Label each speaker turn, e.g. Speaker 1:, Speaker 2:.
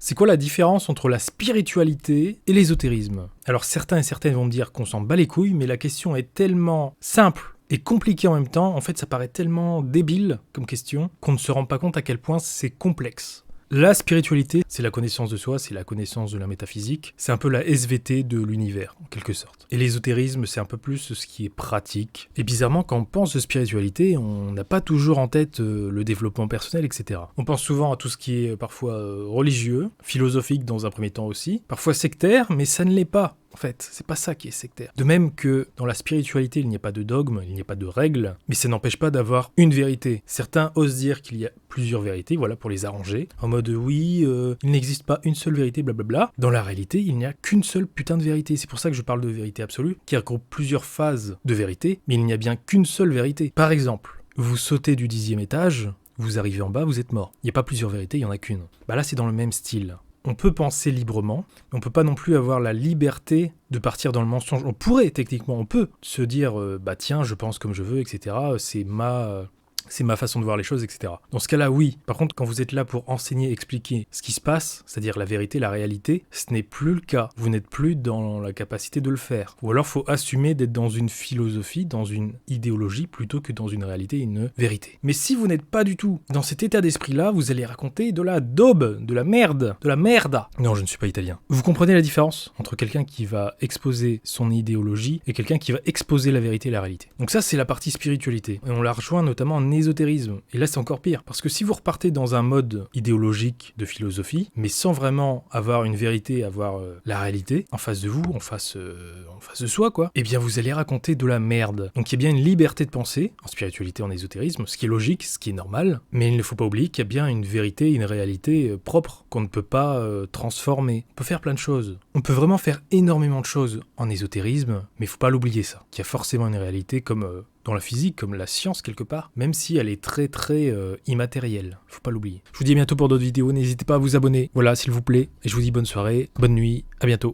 Speaker 1: C'est quoi la différence entre la spiritualité et l'ésotérisme? Alors certains et certaines vont me dire qu'on s'en bat les couilles, mais la question est tellement simple et compliquée en même temps, en fait ça paraît tellement débile comme question, qu'on ne se rend pas compte à quel point c'est complexe. La spiritualité, c'est la connaissance de soi, c'est la connaissance de la métaphysique, c'est un peu la SVT de l'univers, en quelque sorte. Et l'ésotérisme, c'est un peu plus ce qui est pratique. Et bizarrement, quand on pense de spiritualité, on n'a pas toujours en tête le développement personnel, etc. On pense souvent à tout ce qui est parfois religieux, philosophique dans un premier temps aussi, parfois sectaire, mais ça ne l'est pas. En fait, c'est pas ça qui est sectaire. De même que dans la spiritualité, il n'y a pas de dogme, il n'y a pas de règles, mais ça n'empêche pas d'avoir une vérité. Certains osent dire qu'il y a plusieurs vérités, voilà, pour les arranger, en mode oui, il n'existe pas une seule vérité, blablabla. Dans la réalité, il n'y a qu'une seule putain de vérité. C'est pour ça que je parle de vérité absolue, qui regroupe plusieurs phases de vérité, mais il n'y a bien qu'une seule vérité. Par exemple, vous sautez du 10e étage, vous arrivez en bas, vous êtes mort. Il n'y a pas plusieurs vérités, il n'y en a qu'une. Bah là, c'est dans le même style. On peut penser librement, mais on peut pas non plus avoir la liberté de partir dans le mensonge. On pourrait, techniquement, on peut se dire, bah tiens, je pense comme je veux, etc. C'est ma façon de voir les choses, etc. Dans ce cas-là, oui. Par contre, quand vous êtes là pour enseigner, expliquer ce qui se passe, c'est-à-dire la vérité, la réalité, ce n'est plus le cas. Vous n'êtes plus dans la capacité de le faire. Ou alors, il faut assumer d'être dans une philosophie, dans une idéologie, plutôt que dans une réalité, une vérité. Mais si vous n'êtes pas du tout dans cet état d'esprit-là, vous allez raconter de la daube, de la merde, de la merda. Non, je ne suis pas italien. Vous comprenez la différence entre quelqu'un qui va exposer son idéologie et quelqu'un qui va exposer la vérité et la réalité. Donc ça, c'est la partie spiritualité. Et on la rejoint notamment en ésotérisme. Et là, c'est encore pire. Parce que si vous repartez dans un mode idéologique de philosophie, mais sans vraiment avoir une vérité, avoir la réalité en face de vous, en face de soi, quoi, eh bien, vous allez raconter de la merde. Donc, il y a bien une liberté de penser, en spiritualité, en ésotérisme, ce qui est logique, ce qui est normal, mais il ne faut pas oublier qu'il y a bien une vérité, une réalité propre, qu'on ne peut pas transformer. On peut faire plein de choses. On peut vraiment faire énormément de choses en ésotérisme, mais il faut pas l'oublier ça. Qu'il y a forcément une réalité comme dans la physique, comme la science quelque part, même si elle est très très immatérielle. Faut pas l'oublier. Je vous dis à bientôt pour d'autres vidéos, n'hésitez pas à vous abonner. Voilà, s'il vous plaît. Et je vous dis bonne soirée, bonne nuit, à bientôt.